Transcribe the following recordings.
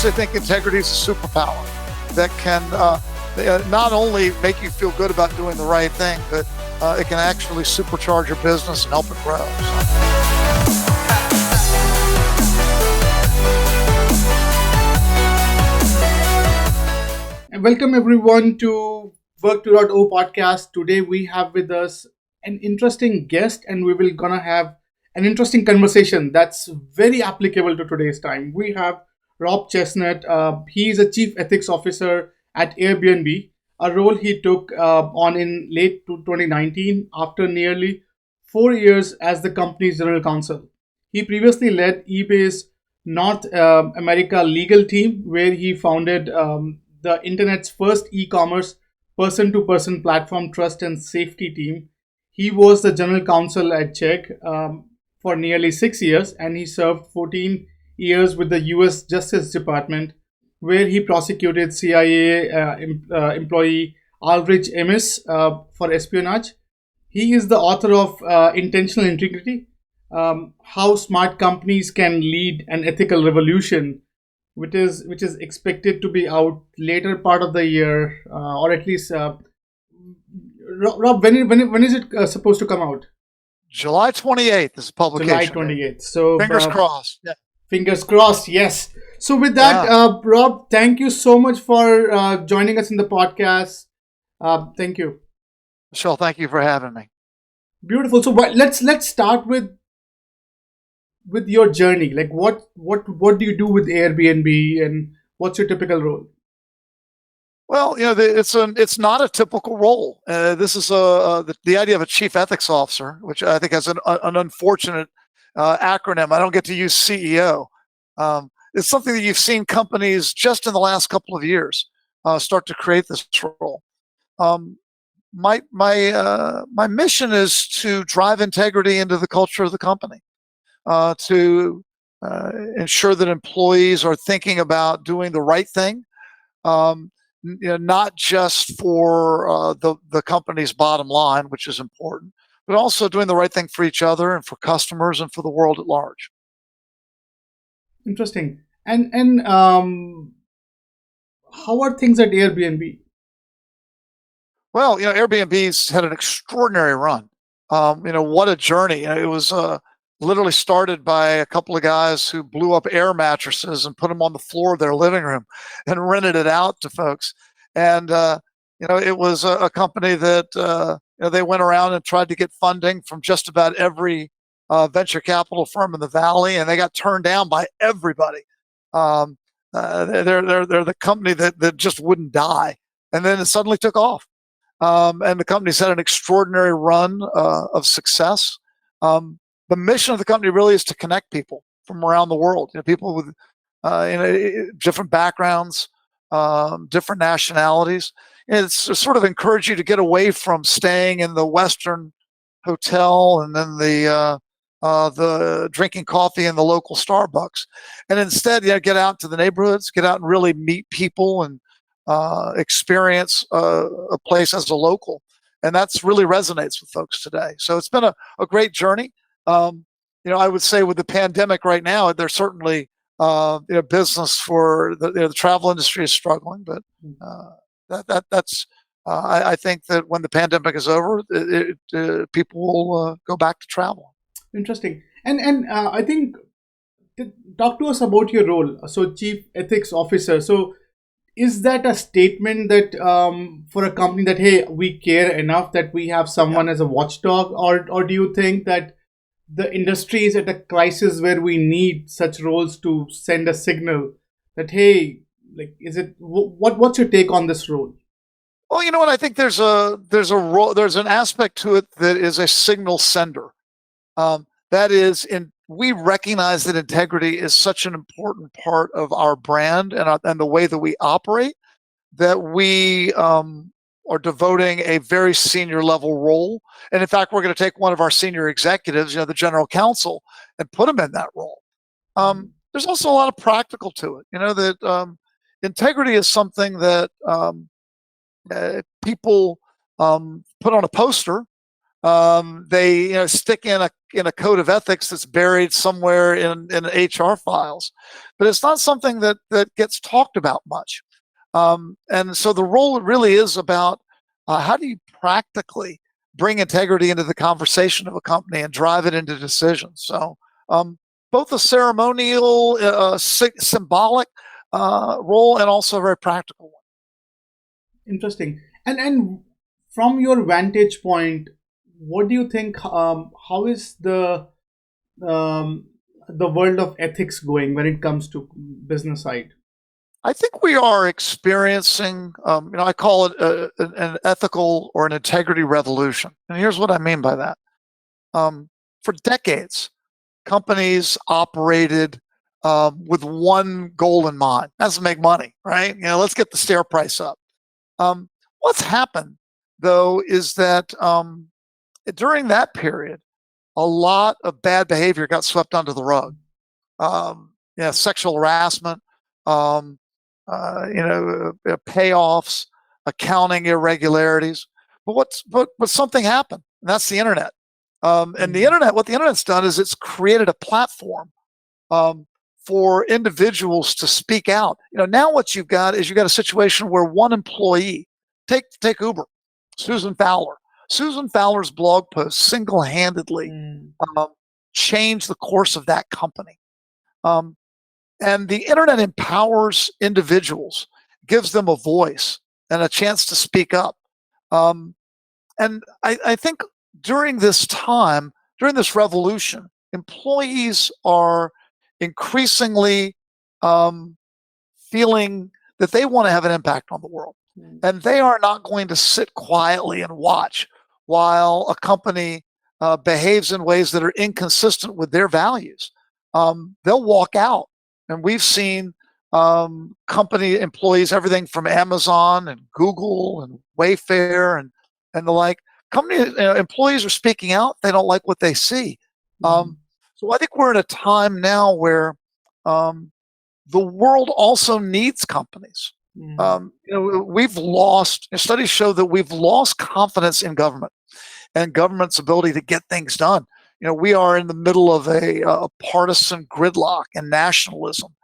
actually think integrity is a superpower that can not only make you feel good about doing the right thing, but it can actually supercharge your business and help it grow. And welcome everyone to Work 2.0 podcast. Today we have with us an interesting guest, and we will gonna have an interesting conversation that's very applicable to today's time. We have Rob Chestnut. He is a chief ethics officer at Airbnb, a role he took on in late 2019 after nearly 4 years as the company's general counsel. He previously led eBay's North America legal team, where he founded the internet's first e-commerce person-to-person platform trust and safety team. He was the general counsel at Check for nearly 6 years, and he served 14 years with the U.S. Justice Department, where he prosecuted CIA employee Aldrich Amis for espionage. He is the author of Intentional Integrity: How Smart Companies Can Lead an Ethical Revolution, which is expected to be out later part of the year, or at least. Rob, when is it supposed to come out? July 28th is the publication. July 28th. So fingers crossed. Yeah. Fingers crossed. Yes. So with that, Rob, thank you so much for joining us in the podcast. Thank you. Michelle, thank you for having me. Beautiful. So let's start with your journey. Like what do you do with Airbnb, and what's your typical role? Well, it's not a typical role. This is the idea of a chief ethics officer, which I think has an unfortunate acronym. I don't get to use CEO. It's something that you've seen companies just in the last couple of years start to create this role. My mission is to drive integrity into the culture of the company, to ensure that employees are thinking about doing the right thing. Not just for the company's bottom line, which is important, but also doing the right thing for each other and for customers and for the world at large. Interesting. And how are things at Airbnb? Well, Airbnb's had an extraordinary run. What a journey. It was literally started by a couple of guys who blew up air mattresses and put them on the floor of their living room and rented it out to folks. And, it was a company that, they went around and tried to get funding from just about every venture capital firm in the Valley, and they got turned down by everybody. They're the company that just wouldn't die. And then it suddenly took off. And the company's had an extraordinary run of success. The mission of the company really is to connect people from around the world, people with different backgrounds, different nationalities. And it's to sort of encourage you to get away from staying in the Western hotel and then the drinking coffee in the local Starbucks, and instead, get out to the neighborhoods, get out and really meet people and experience a place as a local. And that's really resonates with folks today. So it's been a great journey. I would say with the pandemic right now, there's certainly business for the travel industry is struggling, but that's I think that when the pandemic is over, people will go back to travel. Interesting. And I think talk to us about your role. So chief ethics officer. So is that a statement that for a company that, hey, we care enough that we have someone as a watchdog, or do you think that the industry is at a crisis where we need such roles to send a signal that, hey, like, is it what's your take on this role? Well, you know what? I think there's a role, there's an aspect to it that is a signal sender. That is, we recognize that integrity is such an important part of our brand and the way that we operate, that we are devoting a very senior level role. And in fact, we're going to take one of our senior executives, the general counsel, and put him in that role. There's also a lot of practical to it, that integrity is something that people put on a poster, They stick in a code of ethics that's buried somewhere in HR files, but it's not something that gets talked about much. And so the role really is about how do you practically bring integrity into the conversation of a company and drive it into decisions. So both a ceremonial, symbolic role and also a very practical one. Interesting. And from your vantage point, what do you think? How is um, the world of ethics going when it comes to business side? I think we are experiencing, I call it an ethical or an integrity revolution. And here's what I mean by that. For decades, companies operated with one goal in mind. That's to make money, right? Let's get the share price up. What's happened, though, is that during that period, a lot of bad behavior got swept under the rug. Sexual harassment, um, payoffs, accounting irregularities. But something happened, and that's the internet. And the internet, what the internet's done is it's created a platform for individuals to speak out. Now what you've got is a situation where one employee, take Uber, Susan Fowler. Susan Fowler's blog post single-handedly changed the course of that company. And the internet empowers individuals, gives them a voice and a chance to speak up. And I think during this time, during this revolution, employees are increasingly feeling that they want to have an impact on the world. And they are not going to sit quietly and watch while a company behaves in ways that are inconsistent with their values. They'll walk out. And we've seen company employees, everything from Amazon and Google and Wayfair and the like. Company employees are speaking out. They don't like what they see. So I think we're in a time now where the world also needs companies. We've lost, studies show that we've lost confidence in government and government's ability to get things done. We are in the middle of a partisan gridlock and nationalism.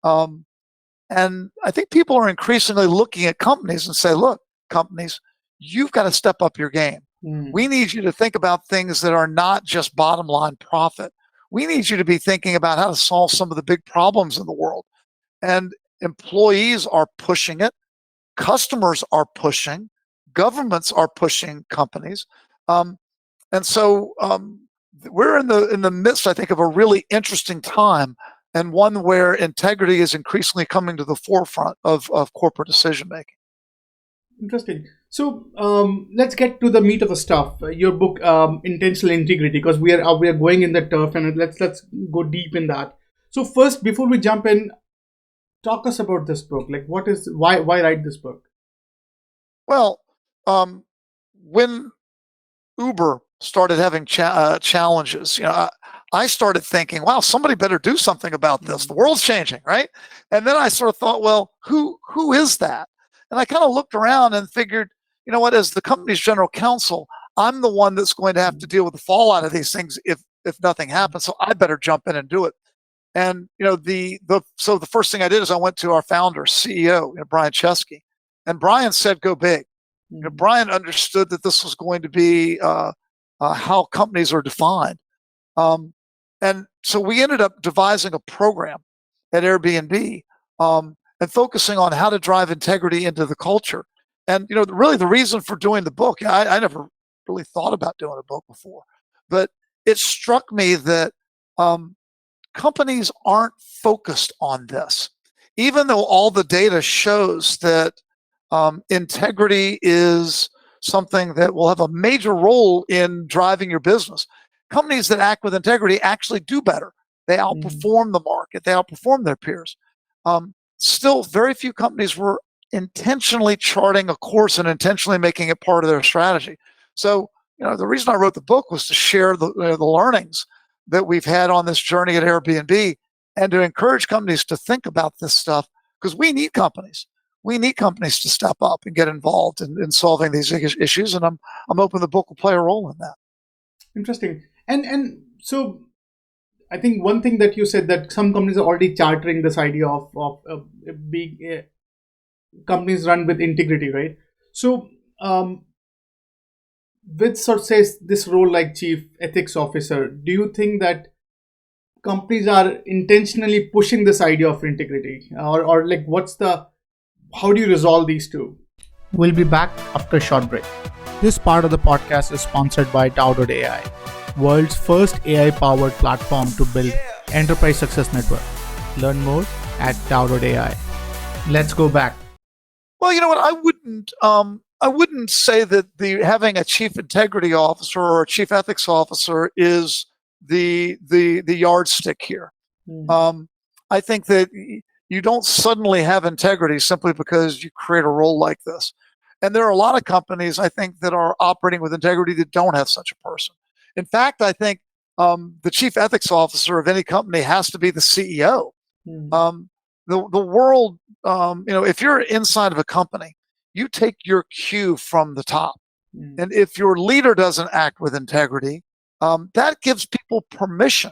And I think people are increasingly looking at companies and say, look, companies, you've got to step up your game. We need you to think about things that are not just bottom line profit. We need you to be thinking about how to solve some of the big problems in the world. And employees are pushing it. Customers are pushing. Governments are pushing companies. And so we're in the midst, I think, of a really interesting time, and one where integrity is increasingly coming to the forefront of corporate decision making. Interesting. So let's get to the meat of the stuff. Your book, Intentional Integrity, because we are going in the turf, and let's go deep in that. So first, before we jump in, talk us about this book. Like, why write this book? Well, when Uber started having challenges, I started thinking, wow, somebody better do something about this. The world's changing, right? And then I sort of thought, well, who is that? And I kind of looked around and figured, you know what, as the company's general counsel, I'm the one that's going to have to deal with the fallout of these things if nothing happens. So I better jump in and do it. And so the first thing I did is I went to our founder, CEO, Brian Chesky, and Brian said, "Go big." Brian understood that this was going to be how companies are defined, and so we ended up devising a program at Airbnb and focusing on how to drive integrity into the culture. And really, the reason for doing the book, I never really thought about doing a book before, but it struck me that companies aren't focused on this, even though all the data shows that integrity is something that will have a major role in driving your business. Companies that act with integrity actually do better. They outperform the market. They outperform their peers. Still, very few companies were intentionally charting a course and intentionally making it part of their strategy. So, the reason I wrote the book was to share the learnings that we've had on this journey at Airbnb and to encourage companies to think about this stuff, because we need companies. We need companies to step up and get involved in solving these issues, and I'm hoping the book will play a role in that. Interesting. And so I think one thing that you said, that some companies are already chartering this idea of being companies run with integrity, right? So with sort of says this role like chief ethics officer, do you think that companies are intentionally pushing this idea of integrity, or like what's the how do you resolve these two? We'll be back after a short break. This part of the podcast is sponsored by Tao.ai, world's first AI powered platform to build enterprise success network. Learn more at Tao.ai. Let's go back. Well, you know what? I wouldn't say that the having a chief integrity officer or a chief ethics officer is the yardstick here. Um, I think that you don't suddenly have integrity simply because you create a role like this. And there are a lot of companies, I think, that are operating with integrity that don't have such a person. In fact, I think the chief ethics officer of any company has to be the CEO. Mm. Um, the world, if you're inside of a company, you take your cue from the top. Mm. And if your leader doesn't act with integrity, that gives people permission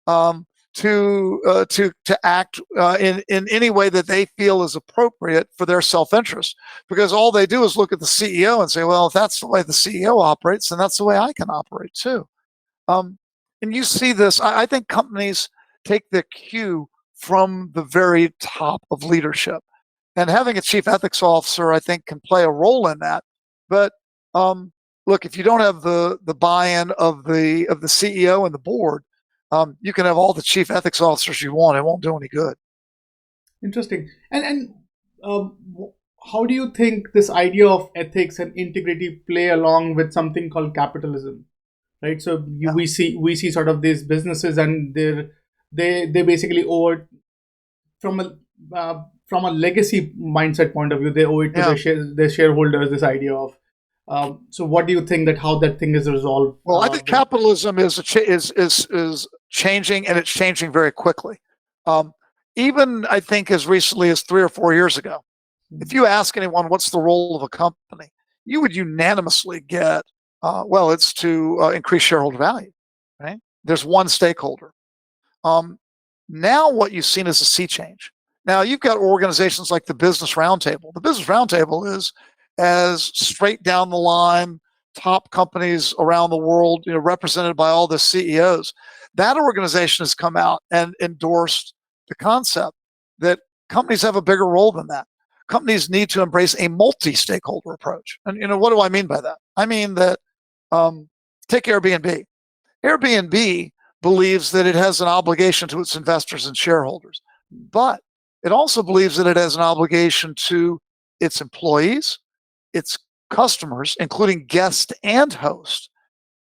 um, to act in any way that they feel is appropriate for their self interest. Because all they do is look at the CEO and say, "Well, if that's the way the CEO operates, then that's the way I can operate too." Um, and you see this. I think companies take their cue from the very top of leadership, and having a chief ethics officer, I think, can play a role in that. But look, if you don't have the buy-in of the CEO and the board, you can have all the chief ethics officers you want. It won't do any good. Interesting. And how do you think this idea of ethics and integrity play along with something called capitalism? Right. So Yeah, we see sort of these businesses, and they basically owe it from a legacy mindset point of view. They owe it to yeah. their shareholders. This idea of so what do you think that how that thing is resolved? Well, I think capitalism is changing, and it's changing very quickly. Um, Even I think as recently as 3 or 4 years ago, if you ask anyone what's the role of a company, you would unanimously get, well, it's to increase shareholder value. Right? There's one stakeholder. Um, Now, what you've seen is a sea change. Now, you've got organizations like the Business Roundtable. The Business Roundtable is as straight down the line, top companies around the world, represented by all the CEOs. That organization has come out and endorsed the concept that companies have a bigger role than that. Companies need to embrace a multi-stakeholder approach. And what do I mean by that? I mean that take Airbnb. Airbnb believes that it has an obligation to its investors and shareholders, but it also believes that it has an obligation to its employees, its customers, including guest and host,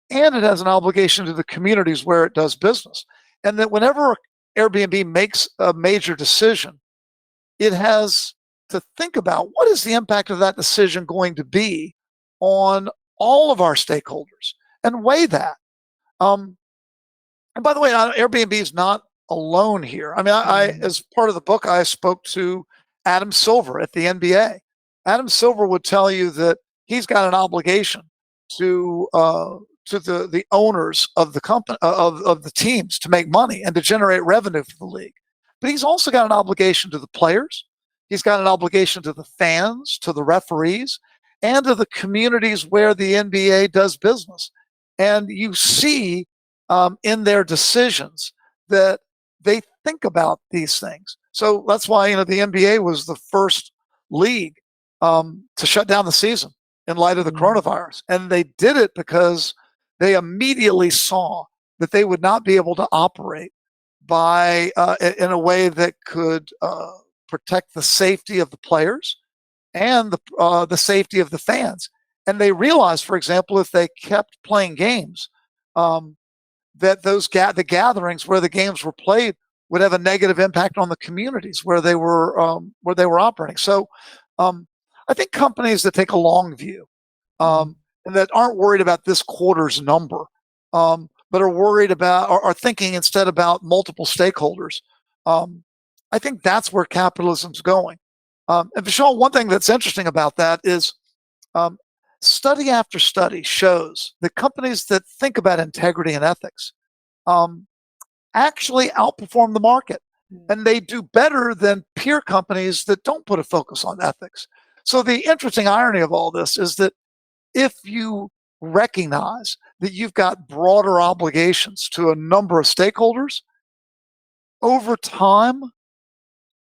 and it has an obligation to the communities where it does business. And that whenever Airbnb makes a major decision, it has to think about what is the impact of that decision going to be on all of our stakeholders and weigh that. Um, and by the way, Airbnb is not alone here. I mean, as part of the book, I spoke to Adam Silver at the NBA. Adam Silver would tell you that he's got an obligation to the owners of the company of the teams to make money and to generate revenue for the league. But he's also got an obligation to the players. He's got an obligation to the fans, to the referees, and to the communities where the NBA does business. And you see in their decisions that they think about these things. So that's why the NBA was the first league to shut down the season in light of the coronavirus, and they did it because they immediately saw that they would not be able to operate by in a way that could protect the safety of the players and the safety of the fans. And they realized, for example, if they kept playing games, um, that the gatherings where the games were played would have a negative impact on the communities where they were operating. So I think companies that take a long view and that aren't worried about this quarter's number, but are worried about are thinking instead about multiple stakeholders. I think that's where capitalism's going. And Vishal, one thing that's interesting about that is um, study after study shows that companies that think about integrity and ethics um, actually outperform the market, and they do better than peer companies that don't put a focus on ethics. So the interesting irony of all this is that if you recognize that you've got broader obligations to a number of stakeholders, over time,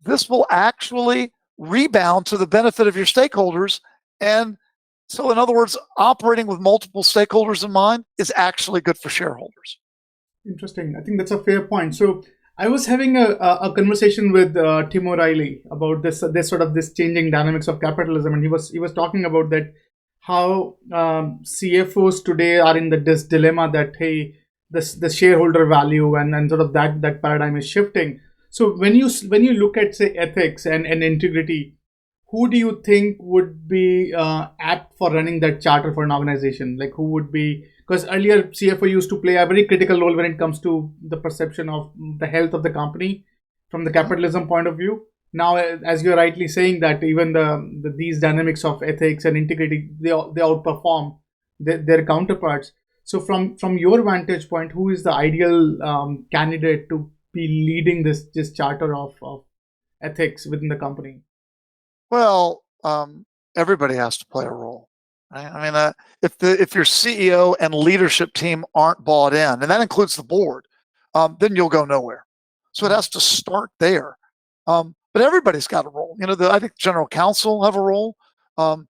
this will actually rebound to the benefit of your stakeholders. And so, in other words, operating with multiple stakeholders in mind is actually good for shareholders. Interesting. I think that's a fair point. So I was having a conversation with Tim O'Reilly about this sort of this changing dynamics of capitalism, and he was talking about that how CFOs today are in this dilemma that, hey, the shareholder value and sort of that paradigm is shifting. So when you look at, say, ethics and integrity, who do you think would be apt for running that charter for an organization? Like, who would be, because earlier CFO used to play a very critical role when it comes to the perception of the health of the company from the capitalism point of view. Now, as you're rightly saying, that even these dynamics of ethics and integrity, they outperform their counterparts. So from your vantage point, who is the ideal candidate to be leading this charter of ethics within the company? Well, everybody has to play a role. Right? I mean, if your CEO and leadership team aren't bought in, and that includes the board, then you'll go nowhere. So it has to start there. But everybody's got a role. I think general counsel have a role.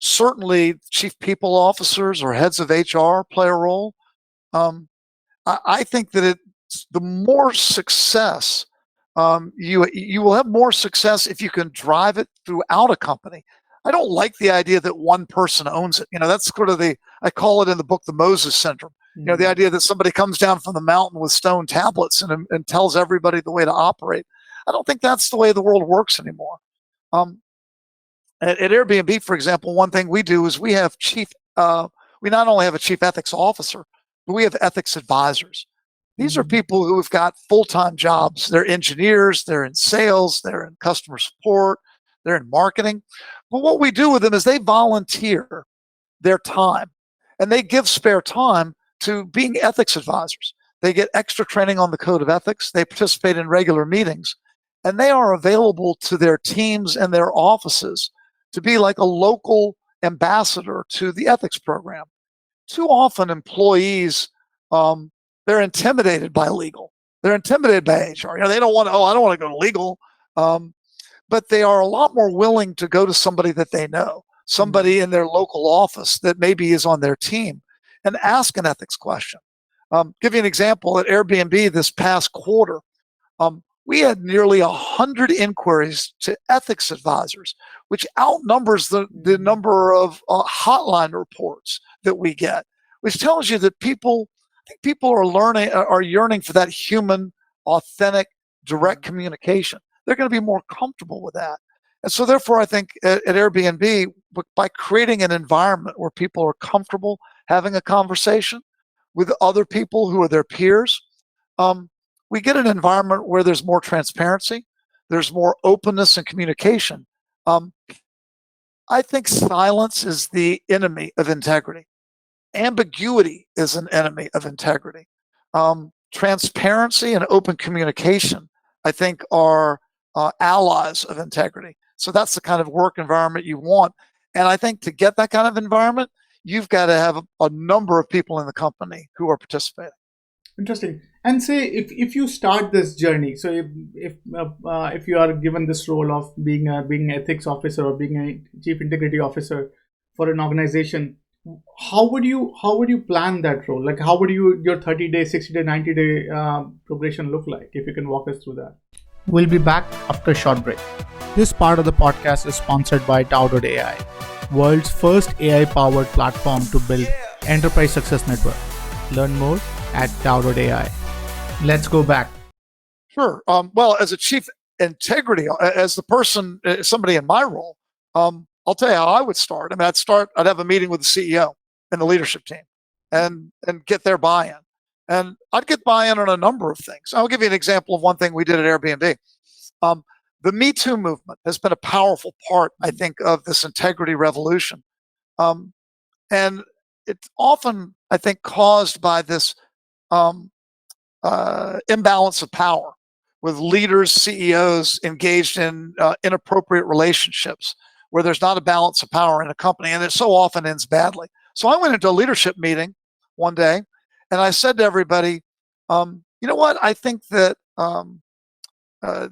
Certainly, chief people officers or heads of HR play a role. I think that the more success you will have more success if you can drive it throughout a company. I don't like the idea that one person owns it. That's sort of I call it in the book the Moses syndrome. The idea that somebody comes down from the mountain with stone tablets and tells everybody the way to operate. I don't think that's the way the world works anymore. At Airbnb, for example, one thing we do is we not only have a chief ethics officer, but we have ethics advisors. These are people who have got full-time jobs. They're engineers, they're in sales, they're in customer support, they're in marketing. But what we do with them is they volunteer their time, and they give spare time to being ethics advisors. They get extra training on the code of ethics. They participate in regular meetings, and they are available to their teams and their offices to be like a local ambassador to the ethics program. Too often employees, they're intimidated by legal. They're intimidated by HR. They don't want to, I don't want to go to legal. But they are a lot more willing to go to somebody that they know, somebody in their local office that maybe is on their team, and ask an ethics question. Give you an example. At Airbnb this past quarter, we had nearly 100 inquiries to ethics advisors, which outnumbers the number of hotline reports that we get, which tells you that I think people are yearning for that human, authentic, direct communication. They're going to be more comfortable with that. And so therefore, I think at Airbnb, by creating an environment where people are comfortable having a conversation with other people who are their peers, we get an environment where there's more transparency, there's more openness and communication. I think silence is the enemy of integrity. Ambiguity is an enemy of integrity. Transparency and open communication, I think, are allies of integrity. So that's the kind of work environment you want. And I think to get that kind of environment, you've got to have a number of people in the company who are participating. Interesting. And say if you start this journey, so if you are given this role of being an ethics officer or being a chief integrity officer for an organization, how would you plan that role? Like, how would your 30-day, 60-day, 90-day progression look like? If you can walk us through that. We'll be back after a short break. This part of the podcast is sponsored by Tao.ai, world's first AI-powered platform to build enterprise success network. Learn more at Tao.ai. Let's go back. Sure. Well, as a chief integrity, as the person, somebody in my role, I'll tell you how I would start. I mean, I'd have a meeting with the CEO and the leadership team and get their buy-in. And I'd get buy-in on a number of things. I'll give you an example of one thing we did at Airbnb. The Me Too movement has been a powerful part, I think, of this integrity revolution. And it's often, I think, caused by this um, imbalance of power with leaders, CEOs engaged in inappropriate relationships where there's not a balance of power in a company, and it so often ends badly. So I went into a leadership meeting one day, and I said to everybody, you know what? I think that uh,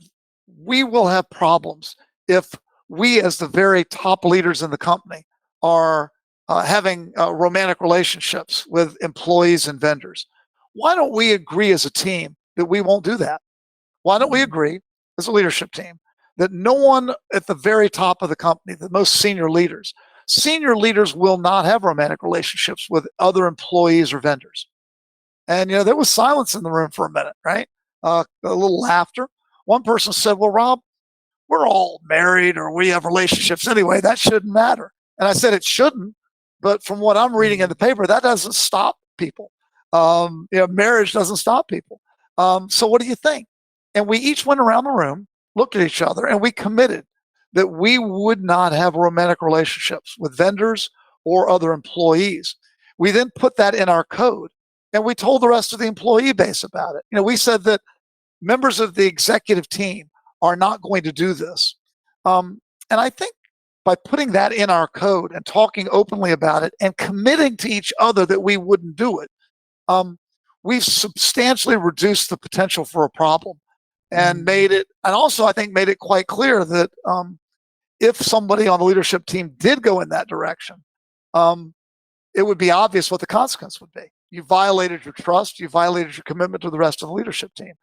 we will have problems if we, as the very top leaders in the company, are having romantic relationships with employees and vendors. Why don't we agree as a team that we won't do that? Why don't we agree as a leadership team that no one at the very top of the company, the most senior leaders will not have romantic relationships with other employees or vendors? And, there was silence in the room for a minute, right? A little laughter. One person said, well, Rob, we're all married or we have relationships anyway. That shouldn't matter. And I said, it shouldn't. But from what I'm reading in the paper, that doesn't stop people. Marriage doesn't stop people. So what do you think? And we each went around the room, looked at each other, and we committed that we would not have romantic relationships with vendors or other employees. We then put that in our code, and we told the rest of the employee base about it. We said that members of the executive team are not going to do this. And I think by putting that in our code and talking openly about it and committing to each other that we wouldn't do it, we've substantially reduced the potential for a problem and also I think made it quite clear that if somebody on the leadership team did go in that direction, it would be obvious what the consequence would be. You violated your trust, you violated your commitment to the rest of the leadership team.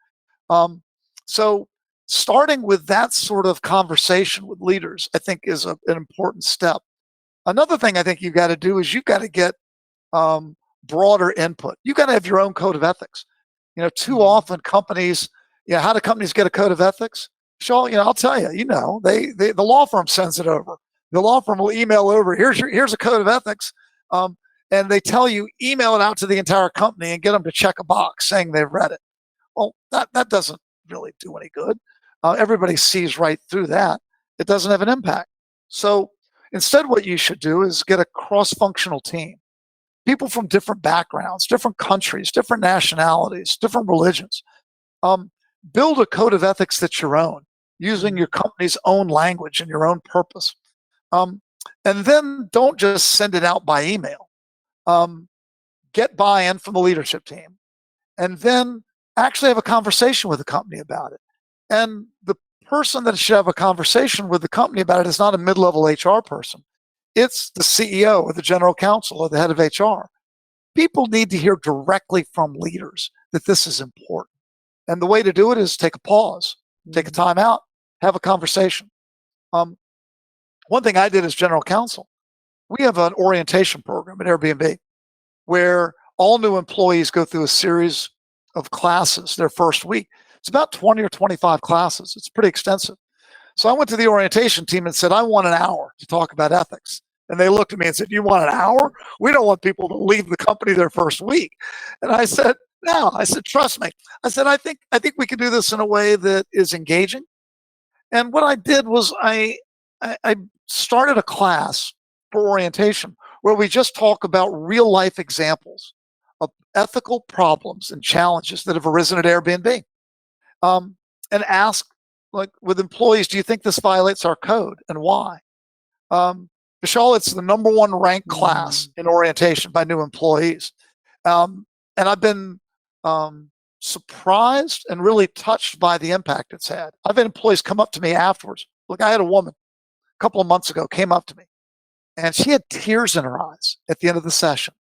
So starting with that sort of conversation with leaders, I think is an important step. Another thing I think you've got to do is you've got to get broader input. You've got to have your own code of ethics. Too often companies, how do companies get a code of ethics? Shaw, I'll tell you, the law firm sends it over. The law firm will email over, here's a code of ethics. And they tell you, email it out to the entire company and get them to check a box saying they've read it. Well, that doesn't really do any good. Everybody sees right through that. It doesn't have an impact. So instead, what you should do is get a cross-functional team. People from different backgrounds, different countries, different nationalities, different religions. Build a code of ethics that's your own, using your company's own language and your own purpose. And then don't just send it out by email. Get buy-in from the leadership team. And then actually have a conversation with the company about it. And the person that should have a conversation with the company about it is not a mid-level HR person. It's the CEO or the general counsel or the head of HR. People need to hear directly from leaders that this is important. And the way to do it is take a pause, take a time out, have a conversation. One thing I did as general counsel, we have an orientation program at Airbnb where all new employees go through a series of classes their first week. It's about 20 or 25 classes. It's pretty extensive. So I went to the orientation team and said, I want an hour to talk about ethics. And they looked at me and said, you want an hour? We don't want people to leave the company their first week. And I said, no. I said, trust me. I said, I think we can do this in a way that is engaging. And what I did was I started a class for orientation where we just talk about real life examples of ethical problems and challenges that have arisen at Airbnb. And ask, like with employees, do you think this violates our code and why? Vishal, it's the number one ranked class in orientation by new employees. And I've been surprised and really touched by the impact it's had. I've had employees come up to me afterwards. Look, I had a woman a couple of months ago came up to me and she had tears in her eyes at the end of the session.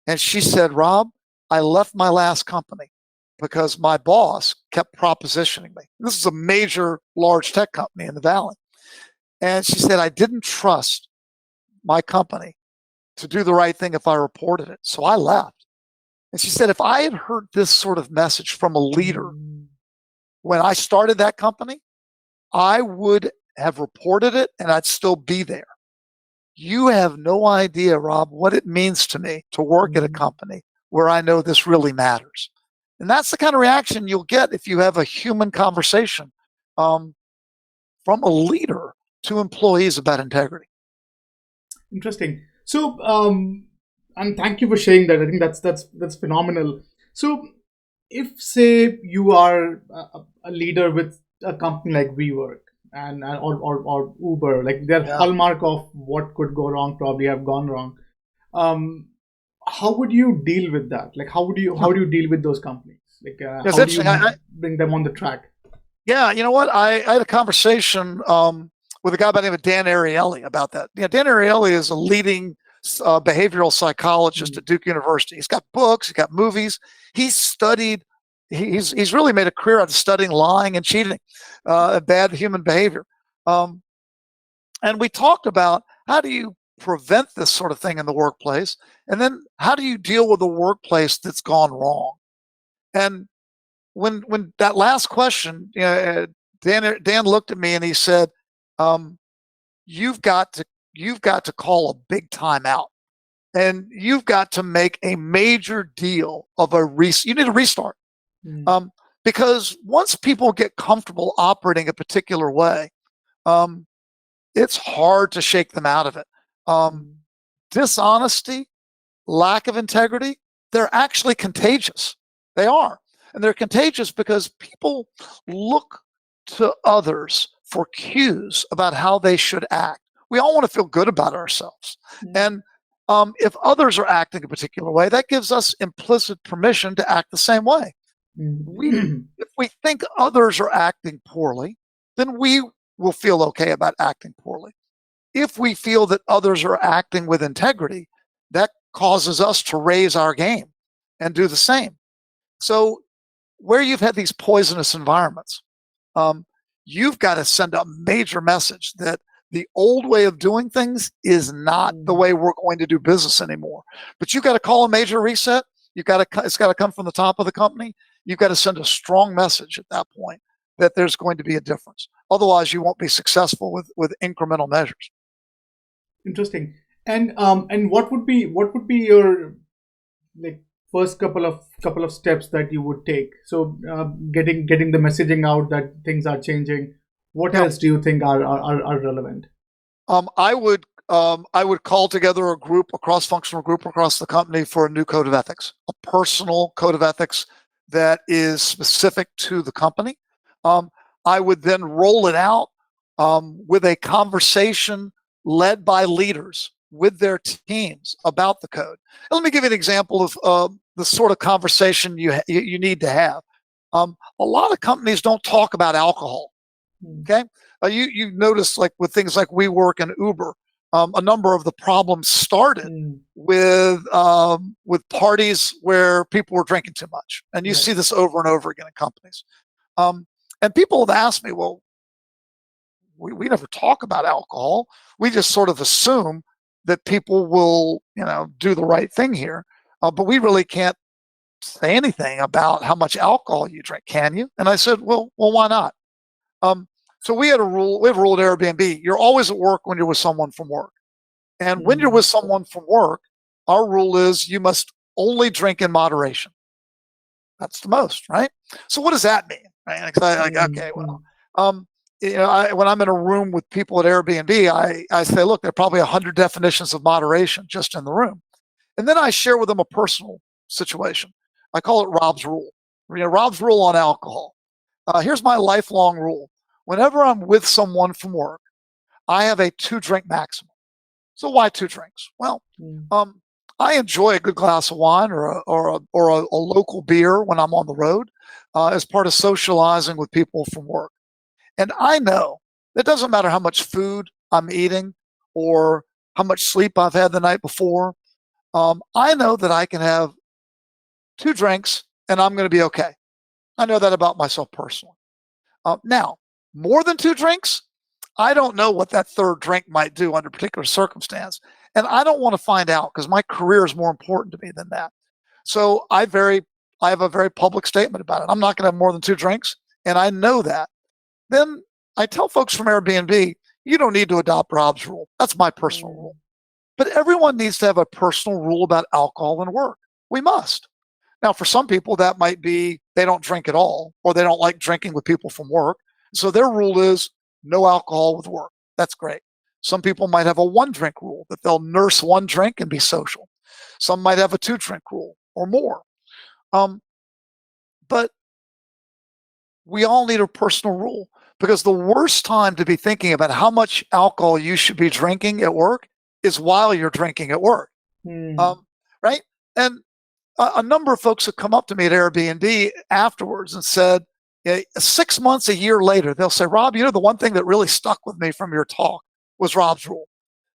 And she said, Rob, I left my last company because my boss kept propositioning me. This is a major, large tech company in the Valley. And she said, I didn't trust my company to do the right thing if I reported it. So I left. And she said, if I had heard this sort of message from a leader when I started that company, I would have reported it and I'd still be there. You have no idea, Rob, what it means to me to work at a company where I know this really matters. And that's the kind of reaction you'll get if you have a human conversation from a leader to employees about integrity. Interesting. So And thank you for sharing that. I think that's phenomenal. So, if say you are a leader with a company like WeWork or Uber, like their Yeah. hallmark of what could go wrong probably have gone wrong. Um, how would you deal with that? Like, how do you deal with those companies? Like, It's how do interesting. you bring them on the track? Yeah, you know what? I had a conversation with a guy by the name of Dan Ariely about that. Dan Ariely is a leading behavioral psychologist Mm, at Duke University. He's got books, he's got movies. He's studied. He's really made a career out of studying lying and cheating, bad human behavior. Um, and we talked about how do you prevent this sort of thing in the workplace, and then how do you deal with a workplace that's gone wrong. And when that last question, Dan looked at me and he said, um, "You've got to call a big timeout, and you've got to make a major deal of You need a restart, mm, um, because once people get comfortable operating a particular way, um, it's hard to shake them out of it. Um, mm, Dishonesty, lack of integrity, they're actually contagious. They are. And they're contagious because people look to others for cues about how they should act. We all want to feel good about ourselves. mm, And if others are acting a particular way, that gives us implicit permission to act the same way. We, mm, if we think others are acting poorly, then we will feel okay about acting poorly. If we feel that others are acting with integrity, that causes us to raise our game and do the same. So, where you've had these poisonous environments, um, you've got to send a major message that the old way of doing things is not the mm. way we're going to do business anymore. But you've got to call a major reset. It's got to come from the top of the company. You've got to send a strong message at that point that there's going to be a difference. Otherwise, you won't be successful with incremental measures. Interesting. And what would be your like first couple of steps that you would take? So getting the messaging out that things are changing. What Yeah. else do you think are relevant? I would call together a group, a cross-functional group across the company for a new code of ethics, a personal code of ethics that is specific to the company. Um, I would then roll it out with a conversation led by leaders with their teams about the code. And let me give you an example of the sort of conversation you need to have. A lot of companies don't talk about alcohol. Mm, Okay, you notice like with things like WeWork and Uber, a number of the problems started mm, with parties where people were drinking too much, and you right. see this over and over again in companies. Um, and people have asked me, well, we never talk about alcohol. We just sort of assume that people will, do the right thing here, but we really can't say anything about how much alcohol you drink, can you? And I said, well, why not? Um, so we had a rule. We have a rule at Airbnb. You're always at work when you're with someone from work, and when you're Mm, with someone from work, our rule is you must only drink in moderation. That's the most, right? So what does that mean? Right? Like, mm, okay, mm, well, um, when I'm in a room with people at Airbnb, I say, look, there are probably 100 definitions of moderation just in the room, and then I share with them a personal situation. I call it Rob's rule. Rob's rule on alcohol. Here's my lifelong rule. Whenever I'm with someone from work, I have a 2 drink maximum. So why 2 drinks? Well, mm, um, I enjoy a good glass of wine or a local beer when I'm on the road as part of socializing with people from work. And I know it doesn't matter how much food I'm eating or how much sleep I've had the night before. I know that I can have 2 drinks and I'm going to be okay. I know that about myself personally. Now, more than 2 drinks, I don't know what that third drink might do under particular circumstance. And I don't want to find out because my career is more important to me than that. So I have a very public statement about it. I'm not going to have more than 2 drinks. And I know that. Then I tell folks from Airbnb, you don't need to adopt Rob's rule. That's my personal mm, rule. But everyone needs to have a personal rule about alcohol and work. We must. Now, for some people, that might be they don't drink at all, or they don't like drinking with people from work. So their rule is no alcohol with work. That's great. Some people might have a 1 drink rule that they'll nurse 1 drink and be social. Some might have a 2-drink rule or more. Um, but we all need a personal rule, because the worst time to be thinking about how much alcohol you should be drinking at work is while you're drinking at work. Hmm. Um, right? And a number of folks have come up to me at Airbnb afterwards and said, 6 months, a year later, they'll say, Rob, the one thing that really stuck with me from your talk was Rob's rule.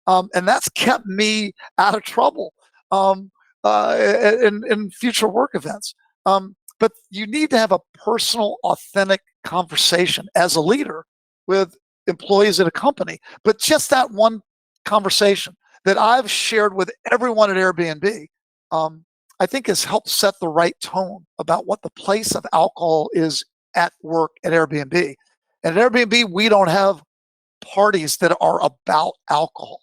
And that's kept me out of trouble um, in future work events. But you need to have a personal, authentic conversation as a leader with employees at a company. But just that one conversation that I've shared with everyone at Airbnb, I think has helped set the right tone about what the place of alcohol is at work at Airbnb. And at Airbnb, we don't have parties that are about alcohol.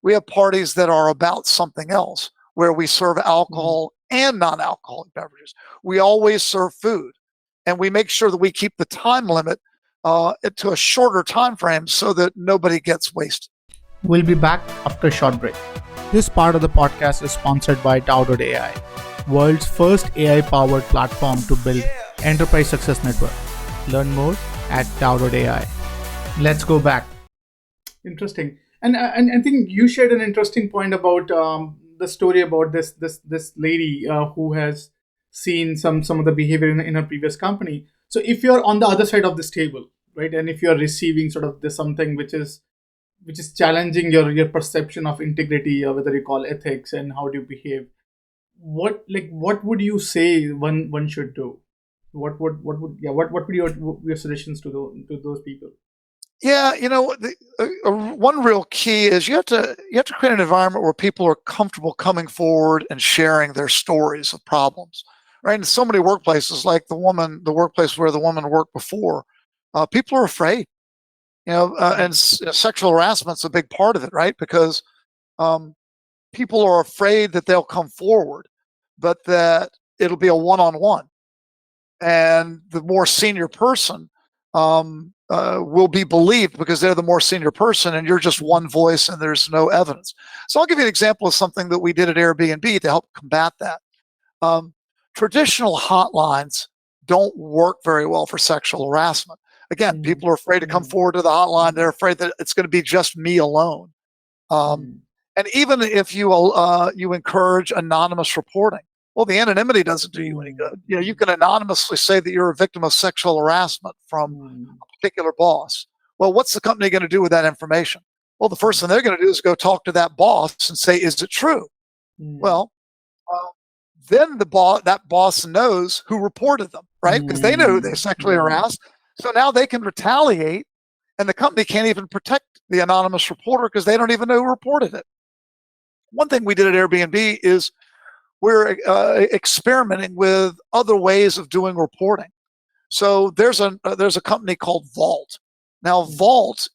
We have parties that are about something else, where we serve Hmm. alcohol and non-alcoholic beverages. We always serve food, and we make sure that we keep the time limit to a shorter time frame so that nobody gets wasted. We'll be back after a short break. This part of the podcast is sponsored by Tao.ai, world's first AI-powered platform to build enterprise success network. Learn more at Tao.ai. Let's go back. Interesting. And I think you shared an interesting point about the story about this lady who has seen some of the behavior in her previous company. So if you're on the other side of this table, right, and if you're receiving sort of this something which is challenging your perception of integrity, or whether you call ethics and how do you behave, what would you say one should do? What would your suggestions to those people? Yeah, one real key is you have to create an environment where people are comfortable coming forward and sharing their stories of problems. Right? In so many workplaces, like the workplace where the woman worked before, people are afraid. And sexual harassment's a big part of it, right? Because um, people are afraid that they'll come forward, but that it'll be a one-on-one, and the more senior person will be believed because they're the more senior person, and you're just one voice and there's no evidence. So I'll give you an example of something that we did at Airbnb to help combat that. Um, Traditional hotlines don't work very well for sexual harassment. Again, Mm, people are afraid to come mm, forward to the hotline. They're afraid that it's going to be just me alone. Um, mm, and even if you encourage anonymous reporting, well, the anonymity doesn't do you any mm, good. You can anonymously say that you're a victim of sexual harassment from mm, a particular boss. Well, what's the company going to do with that information? Well, the first thing they're going to do is go talk to that boss and say, "Is it true?" mm, Well, uh, then that boss knows who reported them, right? Because they know who they mm, sexually mm, harassed. So now they can retaliate, and the company can't even protect the anonymous reporter because they don't even know who reported it. One thing we did at Airbnb is we're experimenting with other ways of doing reporting. So there's a company called Vault. Now, mm, Vault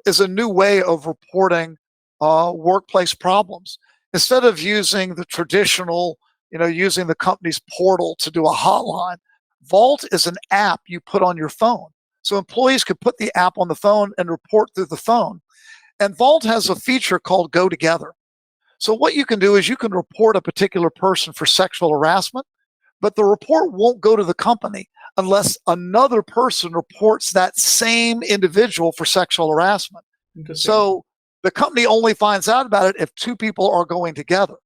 is a new way of reporting workplace problems. Instead of using the traditional, using the company's portal to do a hotline, Vault is an app you put on your phone. So employees could put the app on the phone and report through the phone. And Vault has a feature called Go Together. So what you can do is you can report a particular person for sexual harassment, but the report won't go to the company unless another person reports that same individual for sexual harassment. interesting. So the company only finds out about it if two people are going together.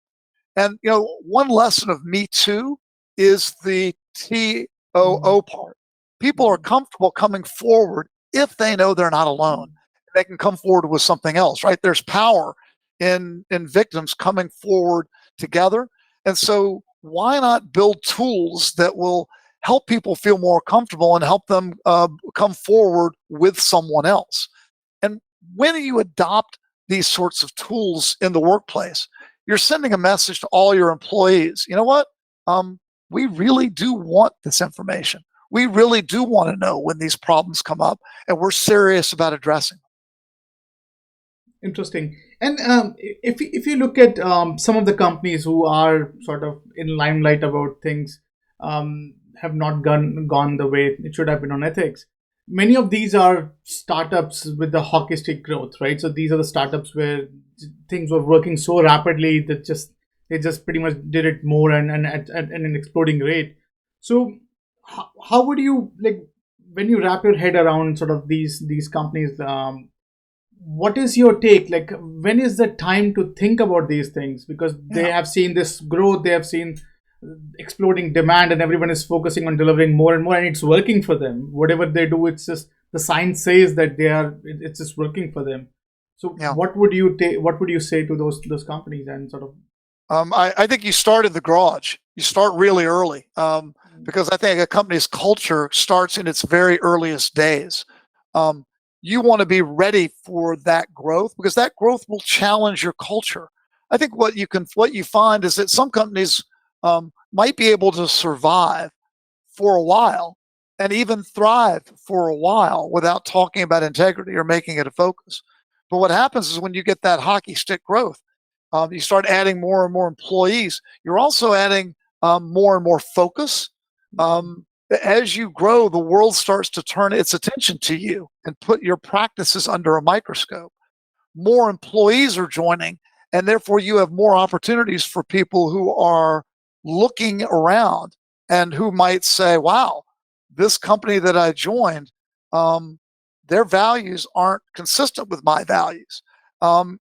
And one lesson of Me Too is the Mm, TOO part. People are mm, comfortable coming forward if they know they're not alone. mm, They can come forward with something else, right? There's power in victims coming forward together. And so why not build tools that will help people feel more comfortable and help them come forward with someone else? And when you adopt these sorts of tools in the workplace, you're sending a message to all your employees. You know what? Um, we really do want this information. We really do want to know when these problems come up, and we're serious about addressing them. interesting. And if you look at some of the companies who are sort of in limelight about things, have not gone the way it should have been on ethics. Many of these are startups with the hockey stick growth, right? So these are the startups where things were working so rapidly that just They just pretty much did it more and at an exploding rate. So how would you, like, when you wrap your head around sort of these companies, what is your take? Like, when is the time to think about these things? Because they Yeah. have seen this growth, they have seen exploding demand, and everyone is focusing on delivering more and more, and it's working for them. Whatever they do, it's just the science says that it's just working for them. So, Yeah. what would you take? What would you say to those companies and sort of? I think you start in the garage. You start really early, because I think a company's culture starts in its very earliest days. Um, you want to be ready for that growth because that growth will challenge your culture. I think what you find is that some companies might be able to survive for a while and even thrive for a while without talking about integrity or making it a focus. But what happens is when you get that hockey stick growth, you start adding more and more employees. You're also adding more and more focus. Um, as you grow, the world starts to turn its attention to you and put your practices under a microscope. More employees are joining, and therefore you have more opportunities for people who are looking around and who might say, wow, this company that I joined, um, their values aren't consistent with my values.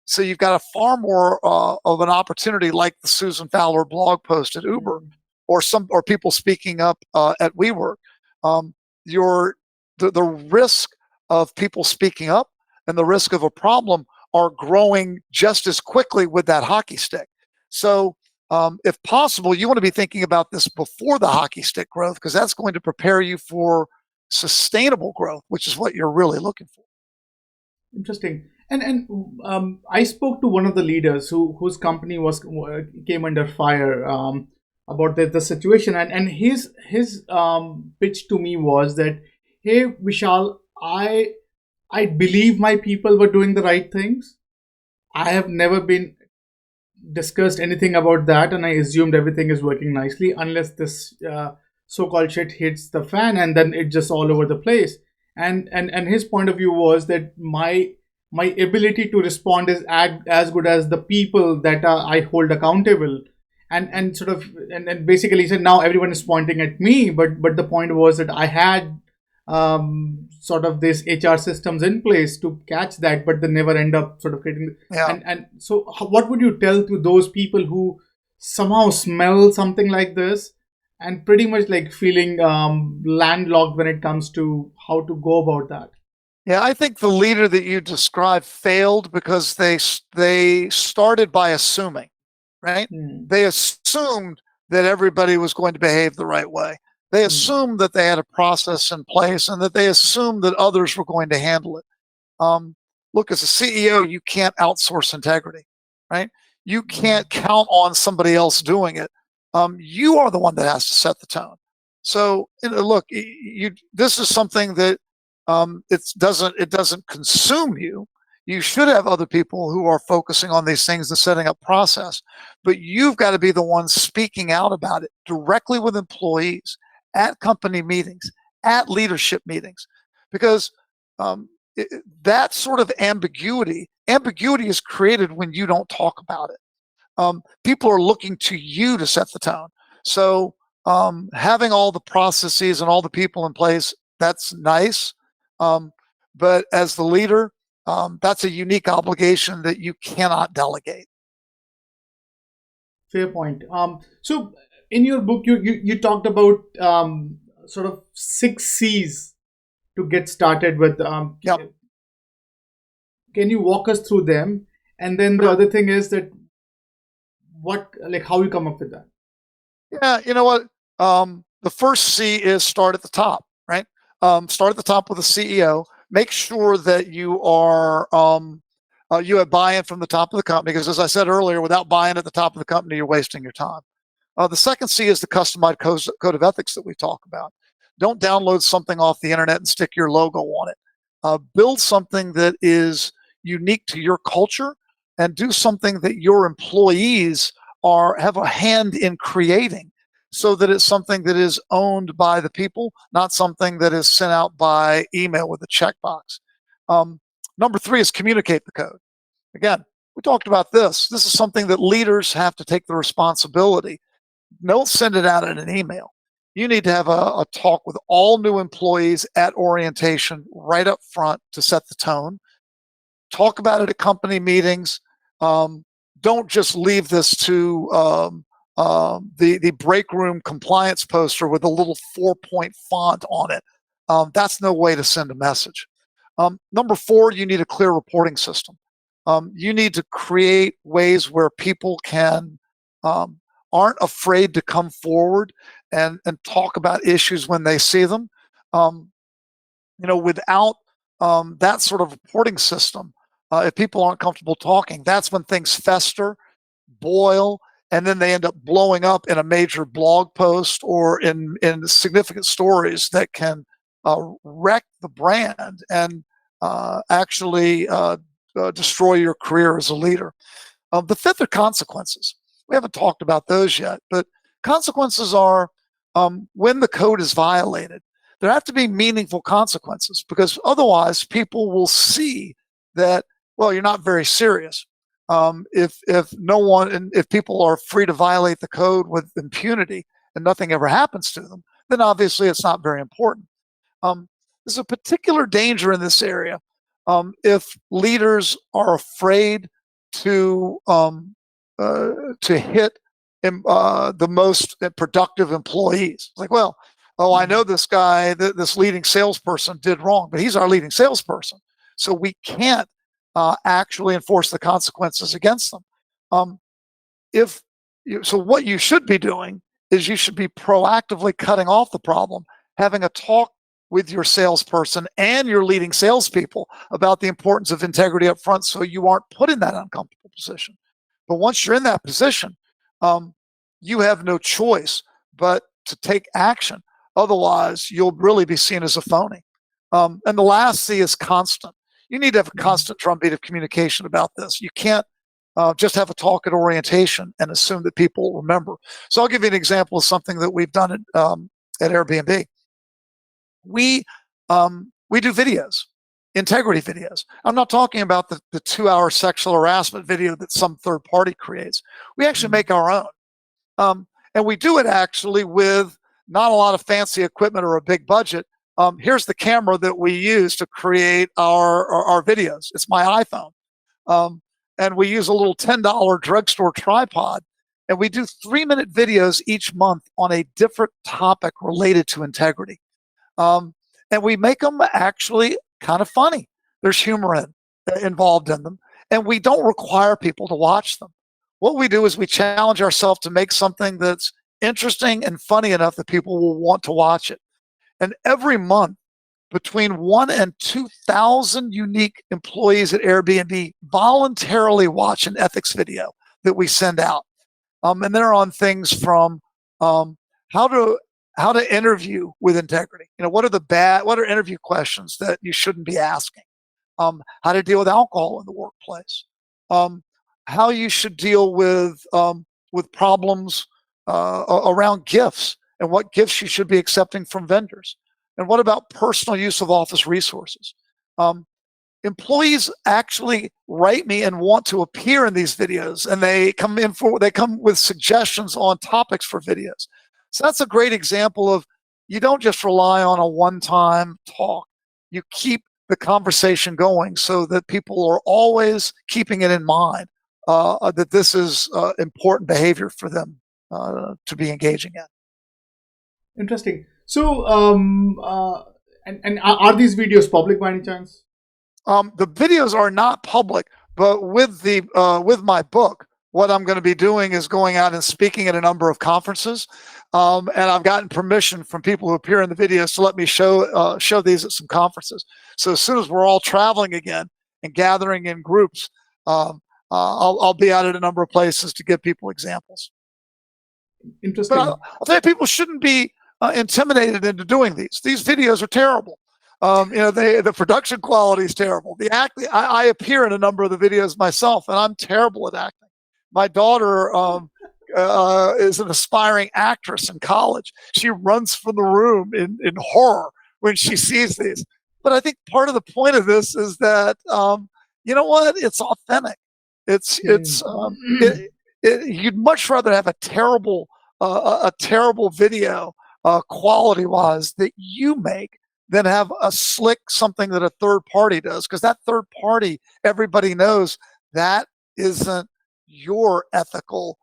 So you've got a far more of an opportunity, like the Susan Fowler blog post at Uber, or people speaking up at WeWork. Um, your the risk of people speaking up and the risk of a problem are growing just as quickly with that hockey stick. So, if possible, you want to be thinking about this before the hockey stick growth because that's going to prepare you for sustainable growth, which is what you're really looking for. Interesting. And I spoke to one of the leaders whose company was came under fire, about the situation, and his pitch to me was that, hey Vishal, I believe my people were doing the right things. I have never been discussed anything about that, and I assumed everything is working nicely unless this so-called shit hits the fan, and then it just all over the place. And his point of view was that my ability to respond is as good as the people that I hold accountable. And sort of, and basically he said now everyone is pointing at me, but the point was that I had sort of this HR systems in place to catch that, but they never end up sort of getting. Yeah. And so, what would you tell to those people who somehow smell something like this and pretty much like feeling landlocked when it comes to how to go about that? Yeah, I think the leader that you described failed because they started by assuming, right? Hmm. They assumed that everybody was going to behave the right way. They Hmm. assumed that they had a process in place and that they assumed that others were going to handle it. Um, Look, as a CEO, you can't outsource integrity, right? You can't count on somebody else doing it. You are the one that has to set the tone. So, look, this is something that it doesn't consume you. You should have other people who are focusing on these things and setting up process, but you've got to be the one speaking out about it directly with employees at company meetings, at leadership meetings, because um, that sort of ambiguity is created when you don't talk about it. People are looking to you to set the tone. So having all the processes and all the people in place, that's nice. Um, but as the leader, that's a unique obligation that you cannot delegate. Fair point. So in your book, you talked about sort of 6 C's to get started with. Yep. Can you walk us through them? And then the Sure. other thing is that what, like, how you come up with that? Yeah, you know what? The first C is start at the top, right? Start at the top with the CEO. Make sure that you have buy-in from the top of the company, because as I said earlier, without buy-in at the top of the company, you're wasting your time. The second C is the customized code of ethics that we talk about. Don't download something off the internet and stick your logo on it. Build something that is unique to your culture and do something that your employees have a hand in creating, so that it's something that is owned by the people, not something that is sent out by email with a checkbox. Um, Number three is communicate the code. Again, we talked about this. This is something that leaders have to take the responsibility. Don't send it out in an email. You need to have a talk with all new employees at orientation right up front to set the tone. Talk about it at company meetings. Don't just leave this to the break room compliance poster with a little 4-point font on it. That's no way to send a message. Number 4, you need a clear reporting system. You need to create ways where people aren't afraid to come forward and talk about issues when they see them. Without that sort of reporting system, if people aren't comfortable talking, that's when things fester, boil, and then they end up blowing up in a major blog post or in significant stories that can wreck the brand and actually destroy your career as a leader. The 5th are consequences. We haven't talked about those yet, but consequences are when the code is violated. There have to be meaningful consequences, because otherwise people will see that, well, you're not very serious. If people are free to violate the code with impunity and nothing ever happens to them, then obviously it's not very important. There's a particular danger in this area if leaders are afraid to hit the most productive employees. Like, well, I know this guy, this leading salesperson did wrong, but he's our leading salesperson, so we can't actually enforce the consequences against them. So what you should be doing is you should be proactively cutting off the problem, having a talk with your salesperson and your leading salespeople about the importance of integrity up front, so you aren't put in that uncomfortable position. But once you're in that position, you have no choice but to take action. Otherwise, you'll really be seen as a phony. And the last C is constant. You need to have a constant drumbeat of communication about this. You can't just have a talk at orientation and assume that people remember. So I'll give you an example of something that we've done at Airbnb. We do videos, integrity videos. I'm not talking about the 2-hour sexual harassment video that some third party creates. We actually make our own. And we do it actually with not a lot of fancy equipment or a big budget. Here's the camera that we use to create our videos. It's my iPhone. And we use a little $10 drugstore tripod. And we do 3-minute videos each month on a different topic related to integrity. And we make them actually kind of funny. There's humor involved in them. And we don't require people to watch them. What we do is we challenge ourselves to make something that's interesting and funny enough that people will want to watch it. And every month, between 1,000 and 2,000 unique employees at Airbnb voluntarily watch an ethics video that we send out. And they're on things from how to interview with integrity. What are interview questions that you shouldn't be asking? How to deal with alcohol in the workplace. How you should deal with problems around gifts and what gifts you should be accepting from vendors. And what about personal use of office resources? Employees actually write me and want to appear in these videos, and they come with suggestions on topics for videos. So that's a great example of, you don't just rely on a one-time talk. You keep the conversation going so that people are always keeping it in mind that this is important behavior for them to be engaging in. Interesting. So, and are these videos public by any chance? The videos are not public, but with my book, what I'm going to be doing is going out and speaking at a number of conferences, and I've gotten permission from people who appear in the videos to let me show these at some conferences. So as soon as we're all traveling again and gathering in groups, I'll be out at a number of places to give people examples. Interesting. But I'll tell you, people shouldn't be intimidated into doing these. These videos are terrible. The production quality is terrible. The acting, I appear in a number of the videos myself, and I'm terrible at acting. My daughter is an aspiring actress in college. She runs from the room in horror when she sees these. But I think part of the point of this is that, you know what? It's authentic. It's you'd much rather have a terrible video quality wise that you make than have a slick something that a third party does, because that third party, everybody knows that isn't your ethical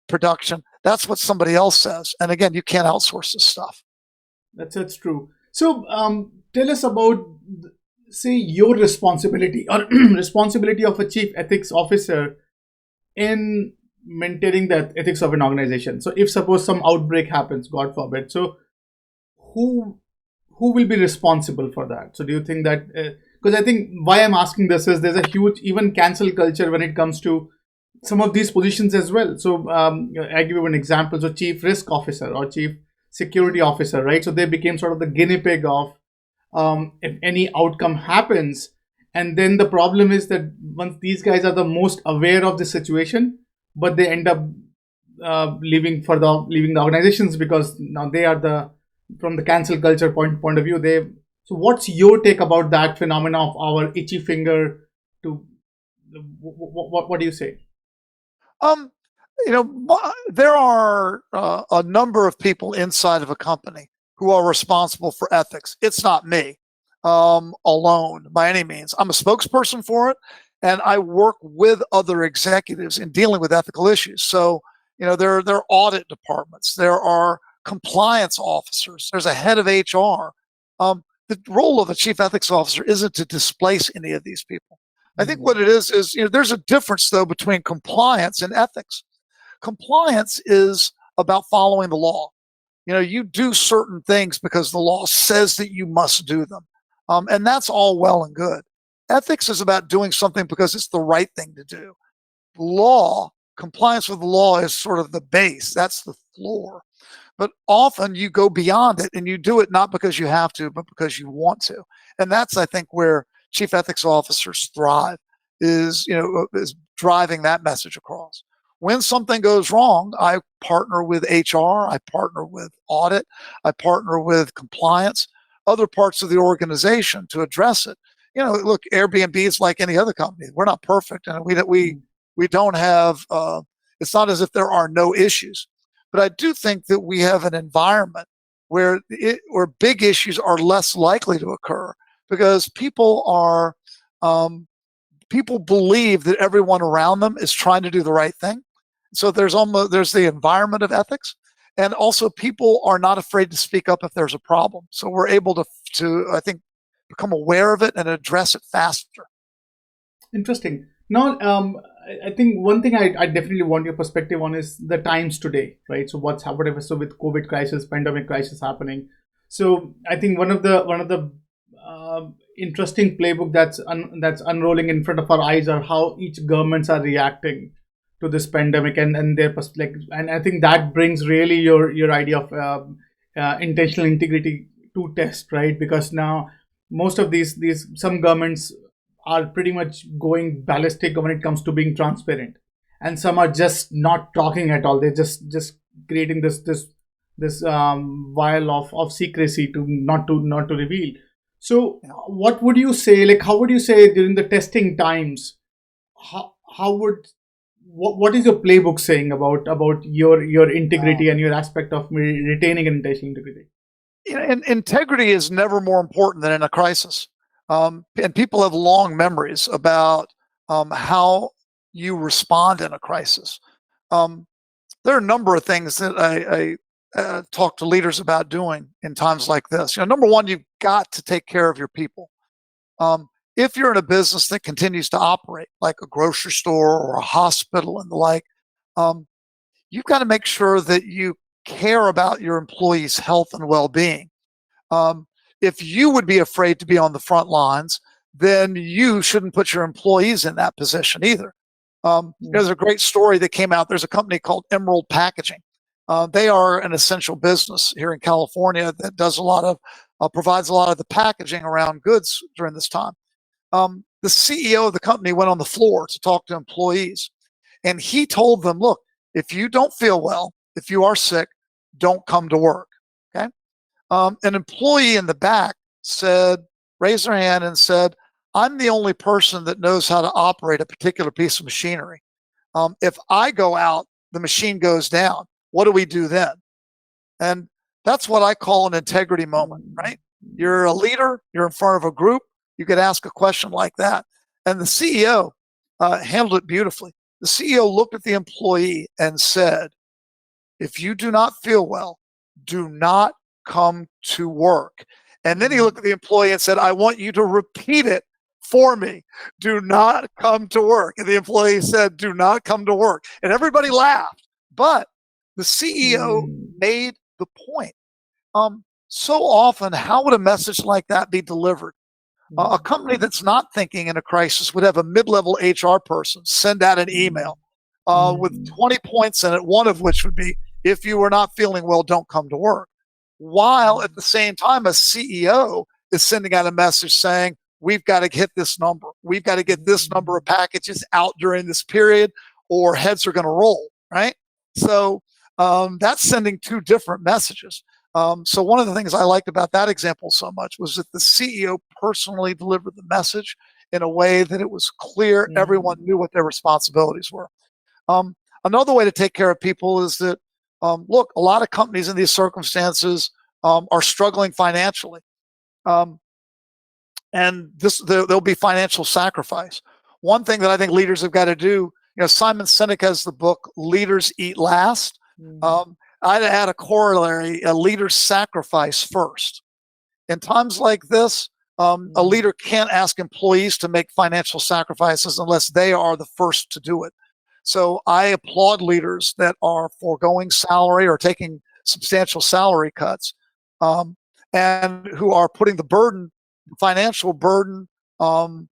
production. That's what somebody else says. And again, you can't outsource this stuff. That's true. So, tell us about, say, your responsibility or responsibility of a chief ethics officer in maintaining the ethics of an organization. So, if suppose some outbreak happens, God forbid, so who who will be responsible for that? So, do you think that? Because I think why I'm asking this is there's a huge even cancel culture when it comes to some of these positions as well. So, I give you an example. So, chief risk officer or chief security officer, right? So they became sort of the guinea pig of if any outcome happens. And then the problem is that once these guys are the most aware of the situation, but they end up leaving the organizations because now they are the from the cancel culture point of view. They so what's your take about that phenomena of our itchy finger to what do you say? Um, there are a number of people inside of a company who are responsible for ethics. It's not me alone by any means. I'm a spokesperson for it, and I work with other executives in dealing with ethical issues. So, there are audit departments, there are compliance officers, there's a head of HR. The role of the chief ethics officer isn't to displace any of these people. I think what it is there's a difference though between compliance and ethics. Compliance is about following the law. You do certain things because the law says that you must do them. And that's all well and good. Ethics is about doing something because it's the right thing to do. Law, compliance with the law is sort of the base. That's the floor. But often you go beyond it and you do it not because you have to, but because you want to. And that's, I think, where chief ethics officers thrive is driving that message across. When something goes wrong, I partner with HR, I partner with audit, I partner with compliance, other parts of the organization to address it. Look, Airbnb is like any other company. We're not perfect, and we don't have. It's not as if there are no issues, but I do think that we have an environment where big issues are less likely to occur because people believe that everyone around them is trying to do the right thing. So there's the environment of ethics, and also people are not afraid to speak up if there's a problem. So we're able to I think become aware of it and address it faster. Interesting. Now, I think one thing I definitely want your perspective on is the times today, right? So whatever. So with COVID crisis, pandemic crisis happening, so I think one of the interesting playbook that's unrolling in front of our eyes are how each governments are reacting to this pandemic and their and I think that brings really your idea of intentional integrity to test, right? Because now most of these some governments are pretty much going ballistic when it comes to being transparent, and some are just not talking at all. They're just creating this vial of secrecy to not to reveal. So what would you say, like how would you say during the testing times, how would what is your playbook saying about your integrity and your aspect of retaining an intentional integrity? And integrity is never more important than in a crisis. And people have long memories about how you respond in a crisis. There are a number of things that I talk to leaders about doing in times like this. Number one, you've got to take care of your people. If you're in a business that continues to operate, like a grocery store or a hospital and the like, you've got to make sure that you care about your employees' health and well-being. If you would be afraid to be on the front lines, then you shouldn't put your employees in that position either. There's a great story that came out. There's a company called Emerald Packaging. They are an essential business here in California that does provides a lot of the packaging around goods during this time. The CEO of the company went on the floor to talk to employees, and he told them, look, if you don't feel well, if you are sick, don't come to work. Okay. An employee in the back raised their hand and said, I'm the only person that knows how to operate a particular piece of machinery. If I go out, the machine goes down. What do we do then? And that's what I call an integrity moment, right? You're a leader, you're in front of a group, you could ask a question like that. And the CEO handled it beautifully. The CEO looked at the employee and said, if you do not feel well, do not come to work. And then he looked at the employee and said, I want you to repeat it for me. Do not come to work. And the employee said, do not come to work. And everybody laughed. But the CEO made the point. So often, how would a message like that be delivered? A company that's not thinking in a crisis would have a mid-level HR person send out an email with 20 points in it, one of which would be, if you are not feeling well, don't come to work. While at the same time, a CEO is sending out a message saying, we've got to hit this number. We've got to get this number of packages out during this period, or heads are going to roll, right? So that's sending two different messages. So one of the things I liked about that example so much was that the CEO personally delivered the message in a way that it was clear everyone knew what their responsibilities were. Another way to take care of people is that, look, a lot of companies in these circumstances are struggling financially. And there'll be financial sacrifice. One thing that I think leaders have got to do, Simon Sinek has the book, Leaders Eat Last. I'd add a corollary, a leader's sacrifice first. In times like this, a leader can't ask employees to make financial sacrifices unless they are the first to do it. So I applaud leaders that are foregoing salary or taking substantial salary cuts, and who are putting the financial burden,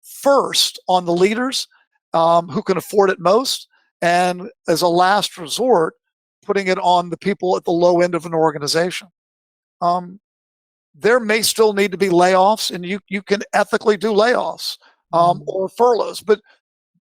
first on the leaders who can afford it most, and as a last resort, putting it on the people at the low end of an organization. There may still need to be layoffs, and you can ethically do layoffs or furloughs, but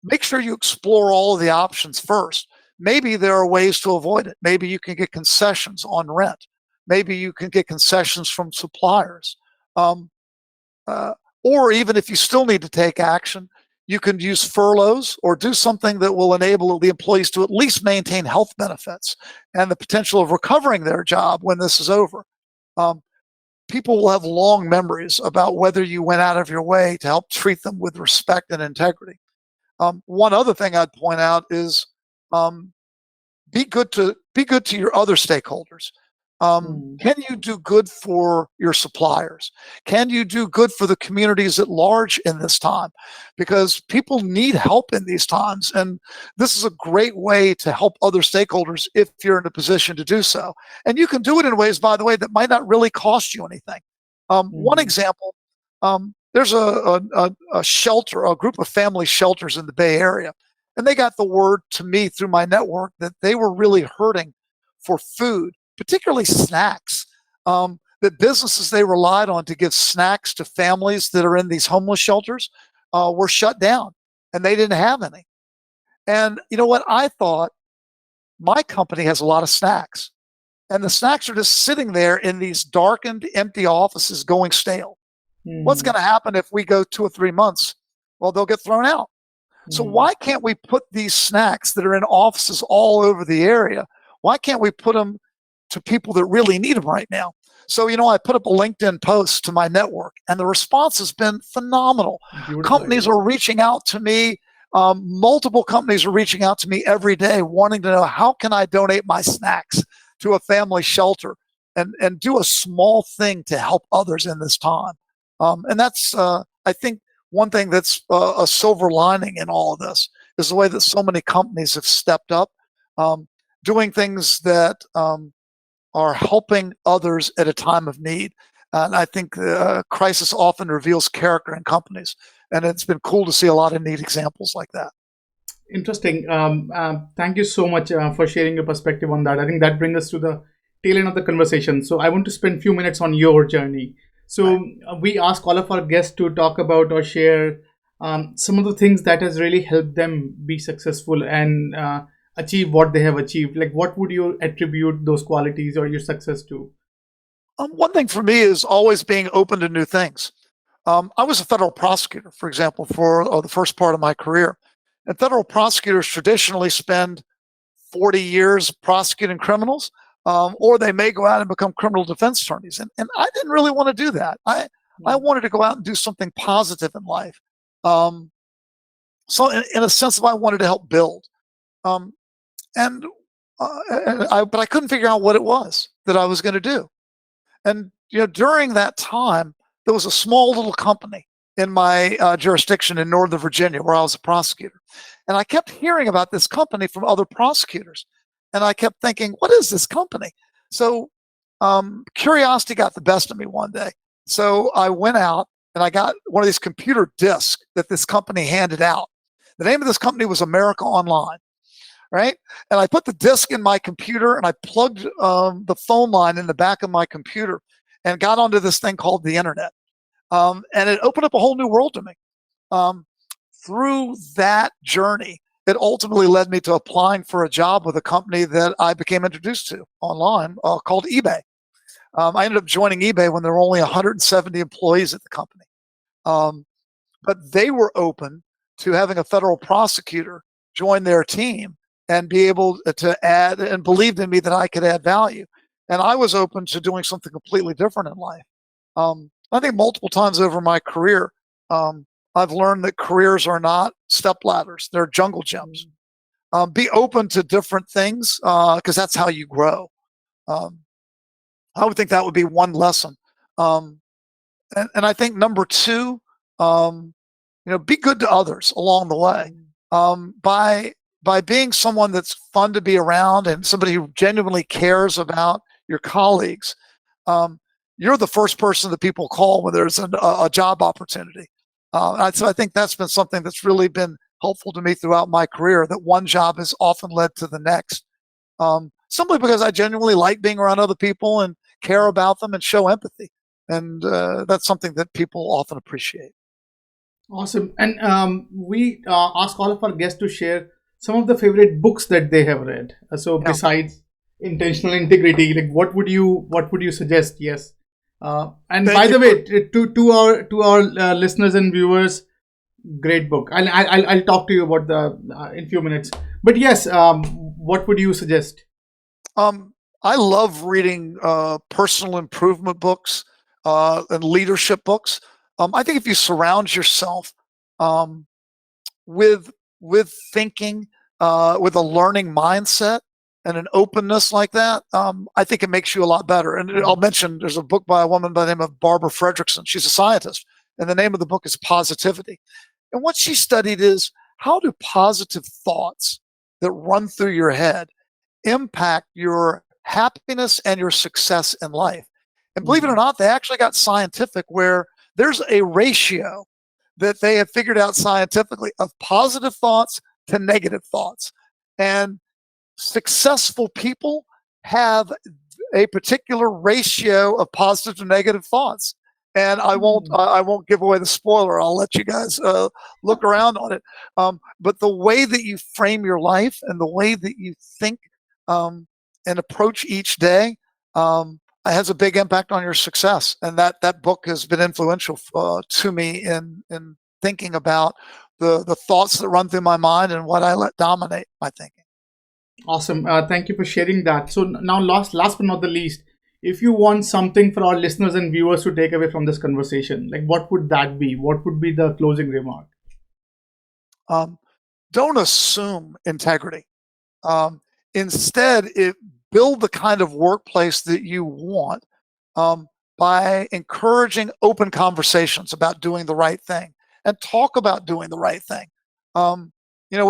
make sure you explore all of the options first. Maybe there are ways to avoid it. Maybe you can get concessions on rent. Maybe you can get concessions from suppliers. Or even if you still need to take action, you can use furloughs or do something that will enable the employees to at least maintain health benefits and the potential of recovering their job when this is over. People will have long memories about whether you went out of your way to help treat them with respect and integrity. One other thing I'd point out is be good to your other stakeholders. Can you do good for your suppliers? Can you do good for the communities at large in this time? Because people need help in these times, and this is a great way to help other stakeholders if you're in a position to do so. And you can do it in ways, by the way, that might not really cost you anything. One example, there's a shelter, a group of family shelters in the Bay Area, and they got the word to me through my network that they were really hurting for food, particularly snacks, that businesses they relied on to give snacks to families that are in these homeless shelters were shut down, and they didn't have any. And you know what? I thought, my company has a lot of snacks, and the snacks are just sitting there in these darkened, empty offices going stale. What's going to happen if we go 2 or 3 months? Well, they'll get thrown out. So why can't we put these snacks that are in offices all over the area, why can't we put them to people that really need them right now? So, I put up a LinkedIn post to my network, and the response has been phenomenal. Beautiful. Companies are reaching out to me. Multiple companies are reaching out to me every day wanting to know, how can I donate my snacks to a family shelter and do a small thing to help others in this time? And that's, I think, one thing that's a silver lining in all of this is the way that so many companies have stepped up, doing things that are helping others at a time of need. And I think crisis often reveals character in companies. And it's been cool to see a lot of neat examples like that. Interesting. Thank you so much for sharing your perspective on that. I think that brings us to the tail end of the conversation. So I want to spend a few minutes on your journey. So we ask all of our guests to talk about or share some of the things that has really helped them be successful and achieve what they have achieved. Like, what would you attribute those qualities or your success to? One thing for me is always being open to new things. I was a federal prosecutor, for example, for the first part of my career. And federal prosecutors traditionally spend 40 years prosecuting criminals, or they may go out and become criminal defense attorneys. And I didn't really want to do that. I Mm. wanted to go out and do something positive in life. Um, so, in a sense, of I wanted to help build. Um, and but I couldn't figure out what it was that I was going to do. And during that time, there was a small little company in my jurisdiction in Northern Virginia where I was a prosecutor, and I kept hearing about this company from other prosecutors, and I kept thinking, "What is this company?" So curiosity got the best of me one day. So I went out and I got one of these computer discs that this company handed out. The name of this company was America Online, right? And I put the disk in my computer and I plugged the phone line in the back of my computer and got onto this thing called the internet. And it opened up a whole new world to me. Um, Through that journey, it ultimately led me to applying for a job with a company that I became introduced to online called eBay. I ended up joining eBay when there were only 170 employees at the company. Um, but they were open to having a federal prosecutor join their team and be able to add and believed in me that I could add value. And I was open to doing something completely different in life. I think multiple times over my career, I've learned that careers are not step ladders, they're jungle gyms. Be open to different things because that's how you grow. Um, I would think that would be one lesson. Um, and I think number two, um, be good to others along the way. By being someone that's fun to be around and somebody who genuinely cares about your colleagues, um, you're the first person that people call when there's a job opportunity. So I think that's been something that's really been helpful to me throughout my career. That one job has often led to the next, simply because I genuinely like being around other people and care about them and show empathy, and that's something that people often appreciate. Awesome. And we ask all of our guests to share some of the favorite books that they have read. So Yeah. besides intentional integrity, like what would you suggest? Yes. And Thank by you the for way, to our listeners and viewers, great book. I'll talk to you about the in few minutes. But yes, what would you suggest? Um, I love reading personal improvement books and leadership books. I think if you surround yourself um, with thinking, with a learning mindset and an openness like that, I think it makes you a lot better. And I'll mention there's a book by a woman by the name of Barbara Fredrickson. She's a scientist, and the name of the book is Positivity. And what she studied is how do positive thoughts that run through your head impact your happiness and your success in life. And believe it or Mhm. not, they actually got scientific where there's a ratio that they have figured out scientifically of positive thoughts to negative thoughts. And successful people have a particular ratio of positive to negative thoughts. And I won't give away the spoiler. I'll let you guys look around on it. But the way that you frame your life and the way that you think um, and approach each day has a big impact on your success. And that book has been influential to me in thinking about the thoughts that run through my mind and what I let dominate my thinking. Awesome. Thank you for sharing that. So now, last but not the least, if you want something for our listeners and viewers to take away from this conversation, like what would that be? What would be the closing remark? Um, don't assume integrity. Um, Instead, build the kind of workplace that you want um, by encouraging open conversations about doing the right thing and talk about doing the right thing. Um, in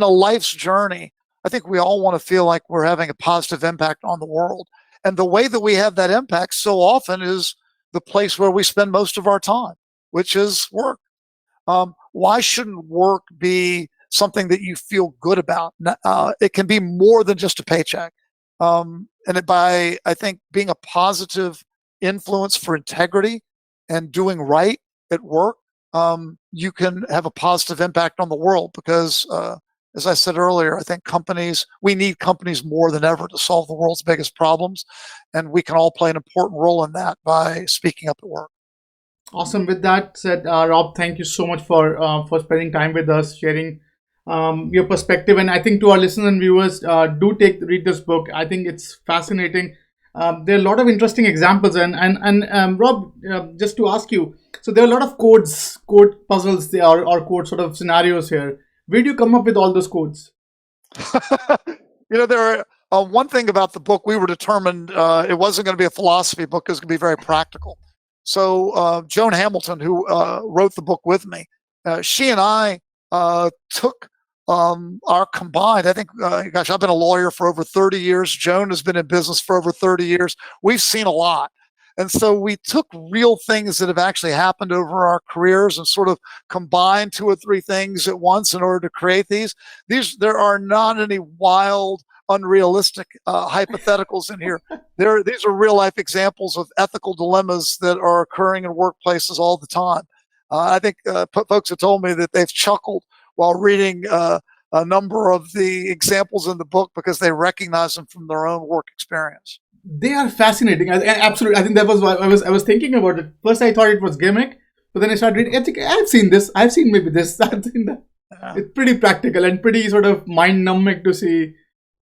a life's journey, I think we all want to feel like we're having a positive impact on the world. And the way that we have that impact so often is the place where we spend most of our time, which is work. Why shouldn't work be something that you feel good about? It can be more than just a paycheck. By, I think, being a positive influence for integrity and doing right at work, you can have a positive impact on the world because, as I said earlier, I think we need companies more than ever to solve the world's biggest problems. And we can all play an important role in that by speaking up at work. Awesome. With that said, Rob, thank you so much for spending time with us, sharing your perspective. And I think to our listeners and viewers, do read this book. I think it's fascinating. There are a lot of interesting examples. And Rob, just to ask you, so there are a lot of code puzzles, there or code sort of scenarios here. Where do you come up with all those codes? There are one thing about the book, we were determined it wasn't going to be a philosophy book. It was going to be very practical. So Joan Hamilton, who wrote the book with me, she and I took our combined, I think, gosh, I've been a lawyer for over 30 years. Joan has been in business for over 30 years. We've seen a lot. And so we took real things that have actually happened over our careers and sort of combined 2 or 3 things at once in order to create these. There are not any wild, unrealistic hypotheticals in here. These are real life examples of ethical dilemmas that are occurring in workplaces all the time. I think folks have told me that they've chuckled while reading a number of the examples in the book because they recognize them from their own work experience. They are fascinating. Absolutely. I think that was why I was thinking about it. First, I thought it was gimmick, but then I started reading. I think I've seen this. I've seen maybe this. I think that it's pretty practical and pretty sort of mind numbing to see,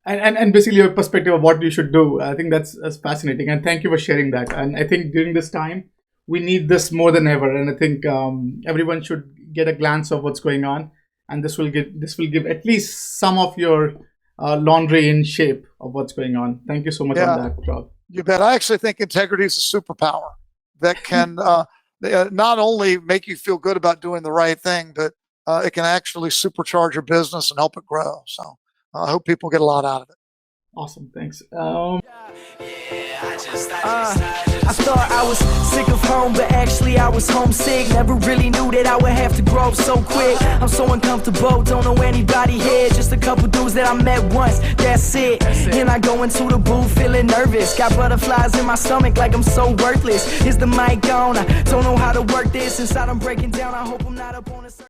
and basically your perspective of what you should do. I think that's fascinating, and thank you for sharing that. And I think during this time, we need this more than ever. And I think everyone should get a glance of what's going on, and this will give at least some of your laundry in shape of what's going on. Thank you so much on that, Rob. You bet. I actually think integrity is a superpower that can not only make you feel good about doing the right thing, but it can actually supercharge your business and help it grow. So I hope people get a lot out of it. Awesome. Thanks. I thought I was sick of home, but actually I was homesick. Never really knew that I would have to grow up so quick. I'm so uncomfortable, don't know anybody here. Just a couple dudes that I met once, that's it. And I go into the booth feeling nervous. Got butterflies in my stomach like I'm so worthless. Is the mic on? I don't know how to work this. Inside I'm breaking down, I hope I'm not up on a